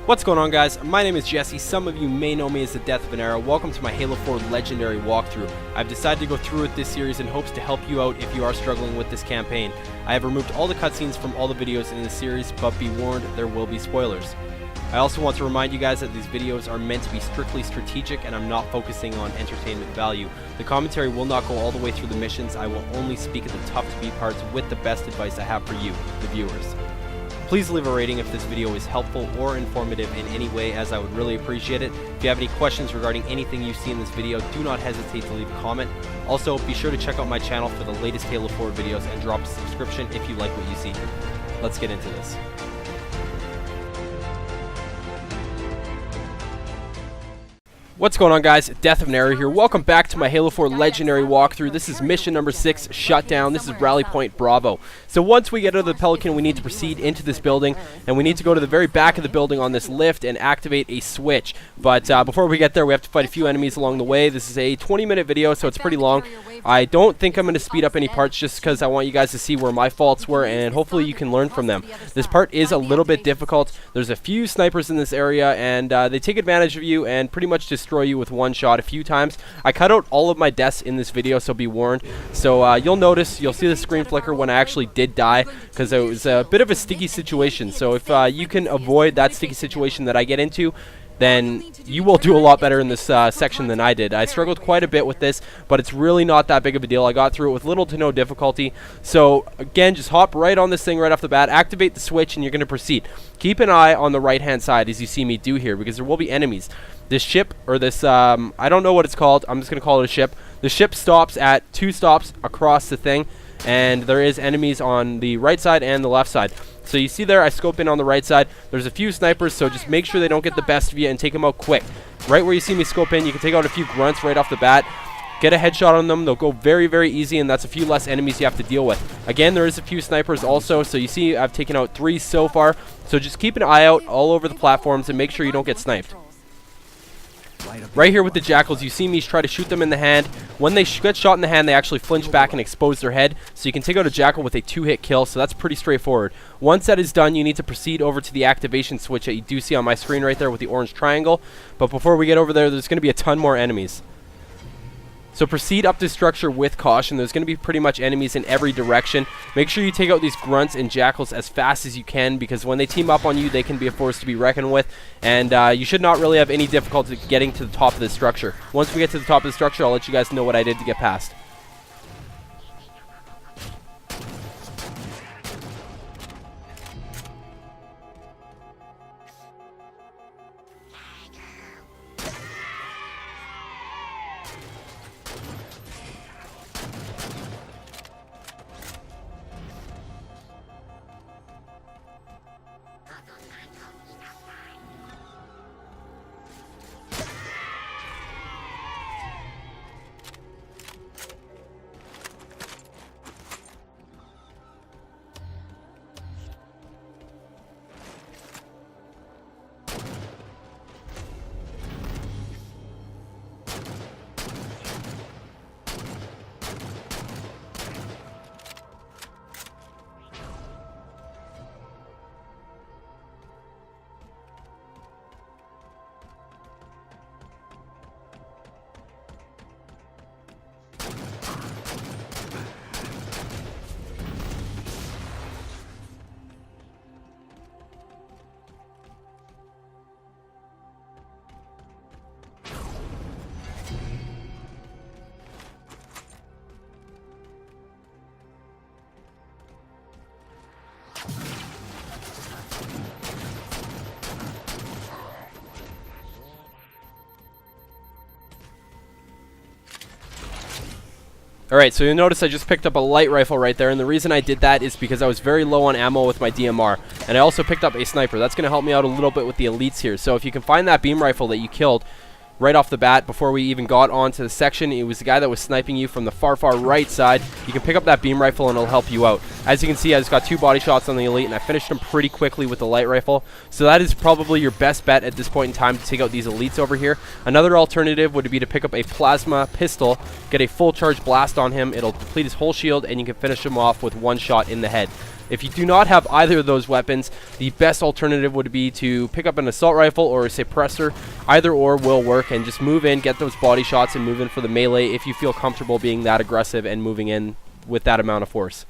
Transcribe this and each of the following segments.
What's going on, guys? My name is Jesse. Some of you may know me as the Death of an Arrow. Welcome to my Halo 4 Legendary walkthrough. I've decided to go through with this series in hopes to help you out if you are struggling with this campaign. I have removed all the cutscenes from all the videos in this series, but be warned, there will be spoilers. I also want to remind you guys that these videos are meant to be strictly strategic and I'm not focusing on entertainment value. The commentary will not go all the way through the missions. I will only speak at the tough to beat parts with the best advice I have for you, the viewers. Please leave a rating if this video is helpful or informative in any way, as I would really appreciate it. If you have any questions regarding anything you see in this video, do not hesitate to leave a comment. Also, be sure to check out my channel for the latest Halo 4 videos and drop a subscription if you like what you see. Let's get into this. What's going on, guys? Death of an Arrow here. Welcome back to my Halo 4 Legendary walkthrough. This is mission number 6, Shutdown. This is Rally Point Bravo. So once we get out of the Pelican, we need to proceed into this building, and we need to go to the very back of the building on this lift and activate a switch. But before we get there, we have to fight a few enemies along the way. This is a 20-minute video, so it's pretty long. I don't think I'm going to speed up any parts just because I want you guys to see where my faults were, and hopefully you can learn from them. This part is a little bit difficult. There's a few snipers in this area, and they take advantage of you and pretty much destroy you with one shot a few times. I cut out all of my deaths in this video, so be warned. So you'll see the screen flicker when I actually did die, because it was a bit of a sticky situation. So if you can avoid that sticky situation that I get into, then you will do a lot better in this section than I did. I struggled quite a bit with this, but it's really not that big of a deal. I got through it with little to no difficulty. So again, just hop right on this thing right off the bat, activate the switch, and you're going to proceed. Keep an eye on the right hand side as you see me do here, because there will be enemies. This ship, or this, I don't know what it's called, I'm just going to call it a ship. The ship stops at 2 stops across the thing, and there is enemies on the right side and the left side. So you see there, I scope in on the right side. There's a few snipers, so just make sure they don't get the best of you and take them out quick. Right where you see me scope in, you can take out a few grunts right off the bat. Get a headshot on them. They'll go very, very easy, and that's a few less enemies you have to deal with. Again, there is a few snipers also, so you see I've taken out 3 so far. So just keep an eye out all over the platforms and make sure you don't get sniped. Right here with the jackals, you see me try to shoot them in the hand. When they get shot in the hand, they actually flinch back and expose their head. So you can take out a jackal with a 2-hit kill, so that's pretty straightforward. Once that is done, you need to proceed over to the activation switch that you do see on my screen right there with the orange triangle. But before we get over there, there's going to be a ton more enemies. So proceed up this structure with caution. There's going to be pretty much enemies in every direction. Make sure you take out these grunts and jackals as fast as you can, because when they team up on you, they can be a force to be reckoned with. And you should not really have any difficulty getting to the top of this structure. Once we get to the top of the structure, I'll let you guys know what I did to get past. Alright, so you'll notice I just picked up a light rifle right there, and the reason I did that is because I was very low on ammo with my DMR. And I also picked up a sniper. That's going to help me out a little bit with the elites here. So if you can find that beam rifle that you killed right off the bat before we even got onto the section, it was the guy that was sniping you from the far right side. You can pick up that beam rifle and it'll help you out. As you can see, I just got 2 body shots on the elite, and I finished him pretty quickly with the light rifle. So that is probably your best bet at this point in time to take out these elites over here. Another alternative would be to pick up a plasma pistol, get a full charge blast on him. It'll deplete his whole shield, and you can finish him off with 1 shot in the head. If you do not have either of those weapons, the best alternative would be to pick up an assault rifle or a suppressor. Either or will work, and just move in, get those body shots, and move in for the melee if you feel comfortable being that aggressive and moving in with that amount of force.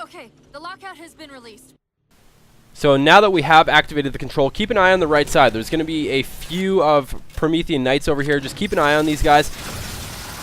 Okay, the lockout has been released. So now that we have activated the control, keep an eye on the right side. There's going to be a few of Promethean Knights over here. Just keep an eye on these guys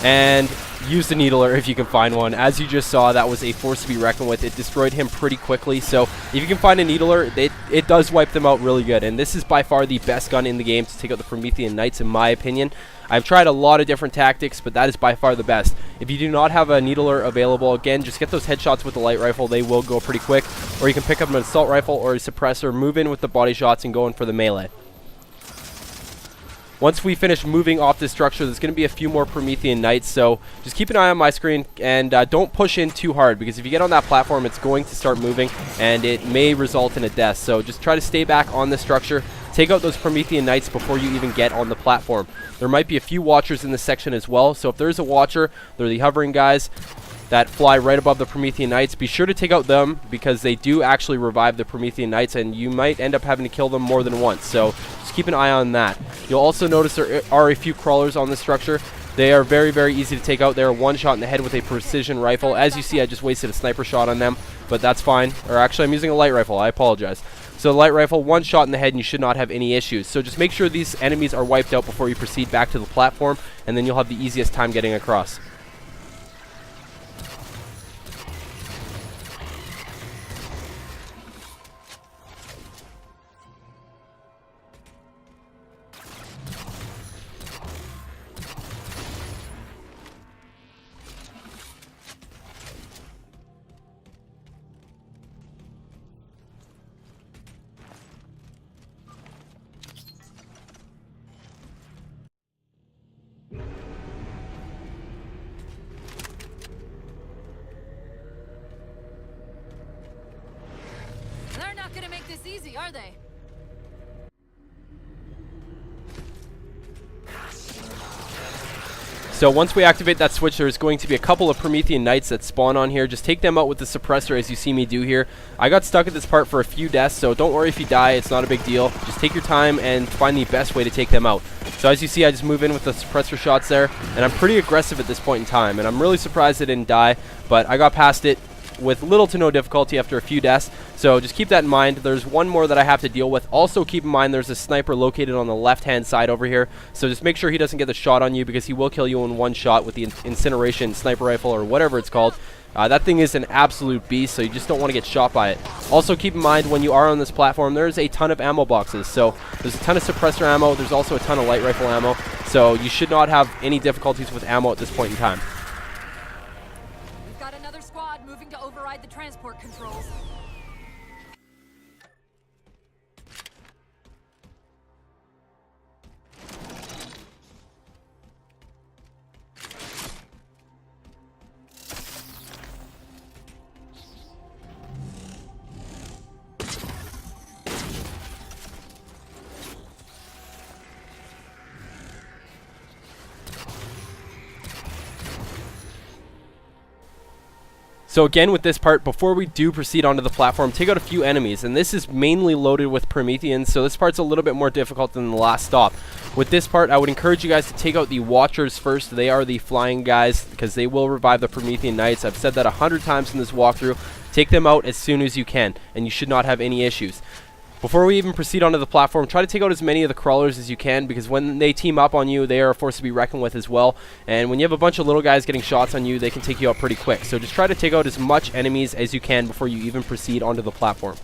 and use the Needler if you can find one. As you just saw, that was a force to be reckoned with. It destroyed him pretty quickly. So if you can find a Needler, it does wipe them out really good. And this is by far the best gun in the game to take out the Promethean Knights, in my opinion. I've tried a lot of different tactics, but that is by far the best. If you do not have a Needler available, again, just get those headshots with the light rifle. They will go pretty quick. Or you can pick up an assault rifle or a suppressor, move in with the body shots, and go in for the melee. Once we finish moving off this structure, there's going to be a few more Promethean Knights, so just keep an eye on my screen and don't push in too hard, because if you get on that platform, it's going to start moving and it may result in a death. So just try to stay back on the structure, take out those Promethean Knights before you even get on the platform. There might be a few watchers in this section as well, so if there's a watcher, they're the hovering guys that fly right above the Promethean Knights. Be sure to take out them, because they do actually revive the Promethean Knights, and you might end up having to kill them more than once, so just keep an eye on that. You'll also notice there are a few crawlers on the structure. They are very, very easy to take out. They are one shot in the head with a precision rifle. As you see, I just wasted a sniper shot on them, but that's fine. Or actually, I'm using a light rifle. I apologize. So the light rifle, one shot in the head, and you should not have any issues. So just make sure these enemies are wiped out before you proceed back to the platform, and then you'll have the easiest time getting across. They're not gonna make this easy, are they? So once we activate that switch, there's going to be a couple of Promethean Knights that spawn on here. Just take them out with the suppressor, as you see me do here. I got stuck at this part for a few deaths, so don't worry if you die. It's not a big deal. Just take your time and find the best way to take them out. So as you see, I just move in with the suppressor shots there, and I'm pretty aggressive at this point in time. And I'm really surprised I didn't die, but I got past it with little to no difficulty after a few deaths. So just keep that in mind. There's one more that I have to deal with. Also keep in mind there's a sniper located on the left-hand side over here. So just make sure he doesn't get the shot on you, because he will kill you in one shot with the incineration sniper rifle, or whatever it's called. That thing is an absolute beast, so you just don't want to get shot by it. Also keep in mind, when you are on this platform, there's a ton of ammo boxes. So there's a ton of suppressor ammo. There's also a ton of light rifle ammo. So you should not have any difficulties with ammo at this point in time. We've got another squad moving to override the transport controls. So again, with this part, before we do proceed onto the platform, take out a few enemies, and this is mainly loaded with Prometheans, so this part's a little bit more difficult than the last stop. With this part, I would encourage you guys to take out the Watchers first. They are the flying guys, because they will revive the Promethean Knights. I've said that 100 times in this walkthrough. Take them out as soon as you can, and you should not have any issues. Before we even proceed onto the platform, try to take out as many of the crawlers as you can, because when they team up on you, they are a force to be reckoned with as well. And when you have a bunch of little guys getting shots on you, they can take you out pretty quick. So just try to take out as much enemies as you can before you even proceed onto the platform.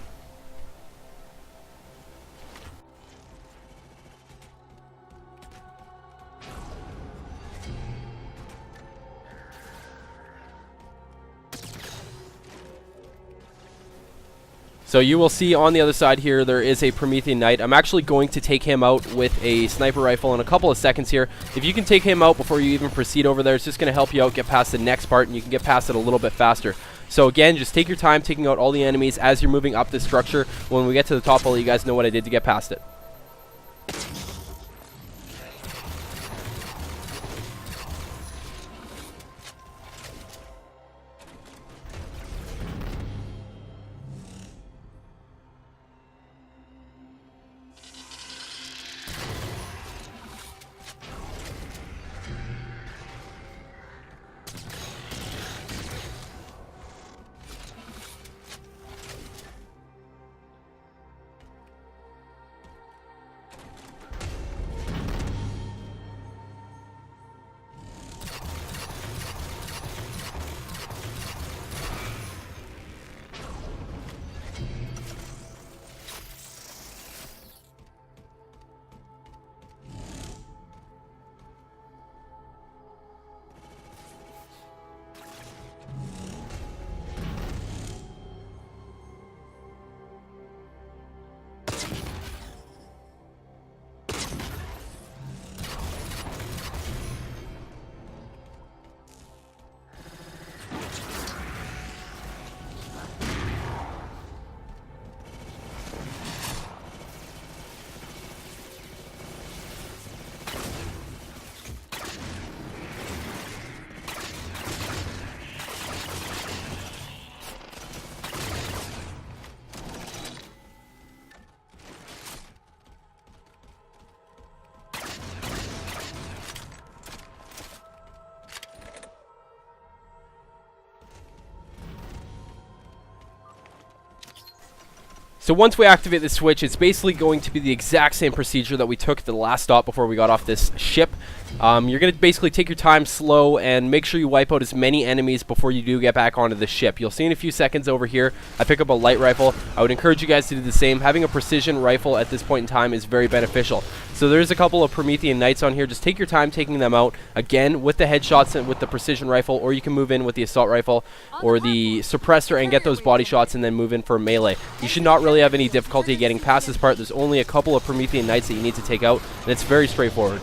So you will see on the other side here, there is a Promethean Knight. I'm actually going to take him out with a sniper rifle in a couple of seconds here. If you can take him out before you even proceed over there, it's just going to help you out get past the next part, and you can get past it a little bit faster. So again, just take your time taking out all the enemies as you're moving up this structure. When we get to the top, I'll let you guys know what I did to get past it. So once we activate the switch, it's basically going to be the exact same procedure that we took at the last stop before we got off this ship. You're going to basically take your time slow and make sure you wipe out as many enemies before you do get back onto the ship. You'll see in a few seconds over here, I pick up a light rifle. I would encourage you guys to do the same. Having a precision rifle at this point in time is very beneficial. So there's a couple of Promethean Knights on here. Just take your time taking them out, again, with the headshots and with the precision rifle, or you can move in with the assault rifle or the suppressor and get those body shots and then move in for melee. You should not really have any difficulty getting past this part. There's only a couple of Promethean Knights that you need to take out, and it's very straightforward.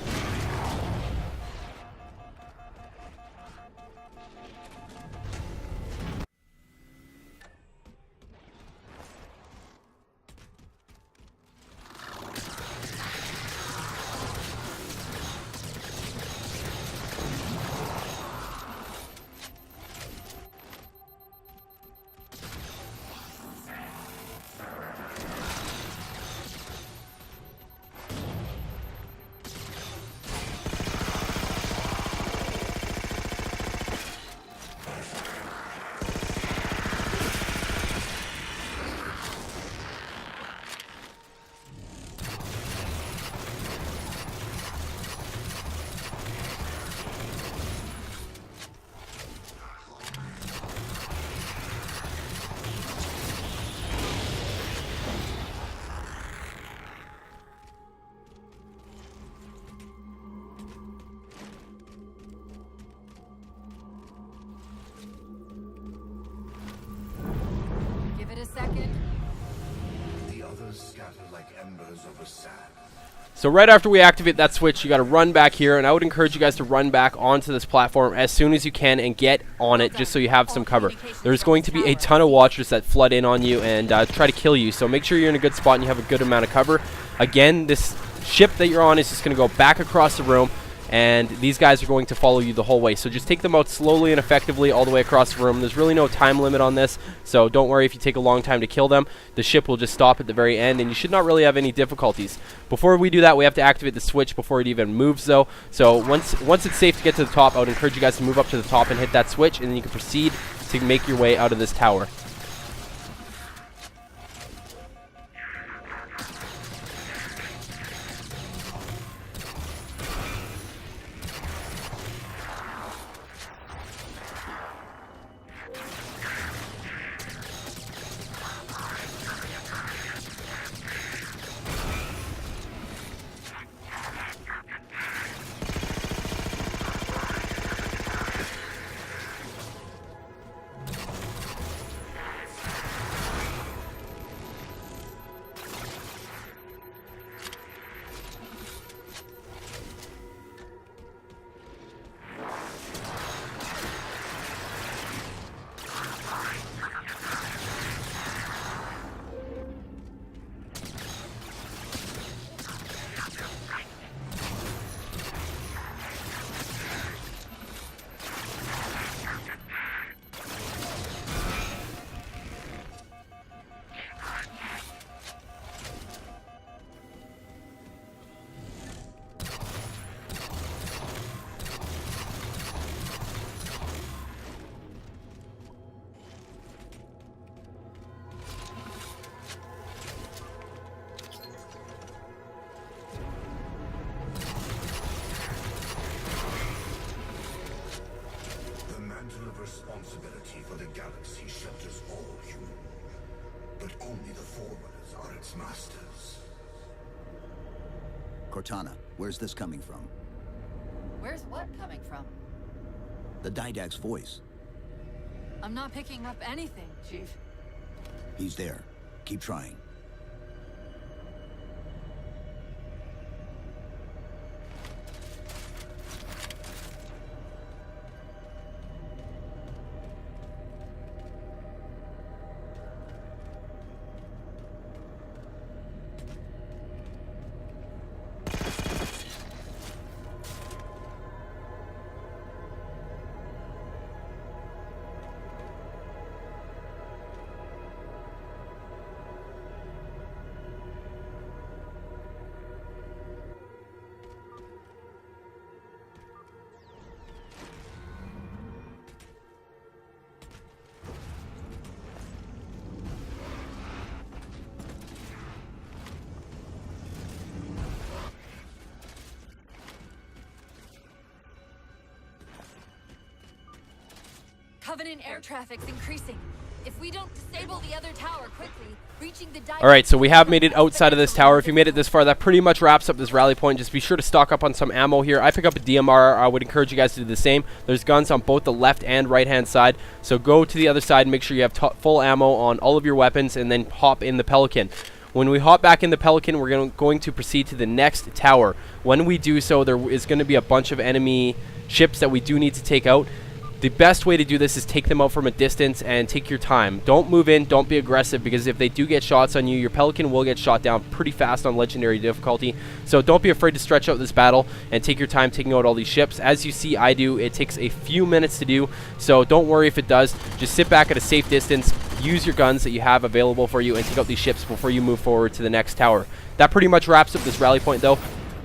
So right after we activate that switch, you got to run back here, and I would encourage you guys to run back onto this platform as soon as you can and get on it just so you have some cover. There's going to be a ton of Watchers that flood in on you and try to kill you, so make sure you're in a good spot and you have a good amount of cover. Again, this ship that you're on is just going to go back across the room, and these guys are going to follow you the whole way. So just take them out slowly and effectively all the way across the room. There's really no time limit on this, so don't worry if you take a long time to kill them. The ship will just stop at the very end, and you should not really have any difficulties. Before we do that, we have to activate the switch before it even moves, though. So once it's safe to get to the top, I would encourage you guys to move up to the top and hit that switch, and then you can proceed to make your way out of this tower. Responsibility for the galaxy shelters all human, but only the Forerunners are its masters. Cortana, where's this coming from? Where's what coming from? The Didact's voice. I'm not picking up anything, Chief. He's there. Keep trying. Covenant air traffic's increasing. If we don't disable the other tower quickly, reaching the Alright, so we have made it outside of this tower. If you made it this far, that pretty much wraps up this rally point. Just be sure to stock up on some ammo here. I pick up a DMR. I would encourage you guys to do the same. There's guns on both the left and right hand side. So go to the other side and make sure you have full ammo on all of your weapons, and then hop in the Pelican. When we hop back in the Pelican, we're going to proceed to the next tower. When we do so, there is going to be a bunch of enemy ships that we do need to take out. The best way to do this is take them out from a distance and take your time. Don't move in, don't be aggressive, because if they do get shots on you, your Pelican will get shot down pretty fast on legendary difficulty. So don't be afraid to stretch out this battle and take your time taking out all these ships. As you see I do, it takes a few minutes to do, so don't worry if it does. Just sit back at a safe distance, use your guns that you have available for you, and take out these ships before you move forward to the next tower. That pretty much wraps up this rally point, though.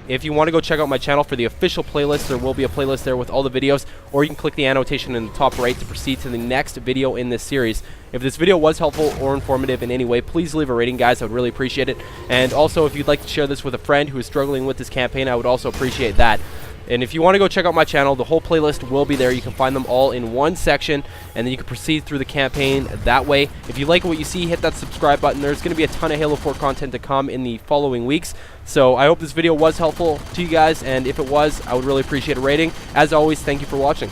If you want to go check out my channel for the official playlist, there will be a playlist there with all the videos, or you can click the annotation in the top right to proceed to the next video in this series. If this video was helpful or informative in any way, please leave a rating, guys. I would really appreciate it. And also, if you'd like to share this with a friend who is struggling with this campaign, I would also appreciate that. And if you want to go check out my channel, the whole playlist will be there. You can find them all in one section, and then you can proceed through the campaign that way. If you like what you see, hit that subscribe button. There's going to be a ton of Halo 4 content to come in the following weeks. So I hope this video was helpful to you guys, and if it was, I would really appreciate a rating. As always, thank you for watching.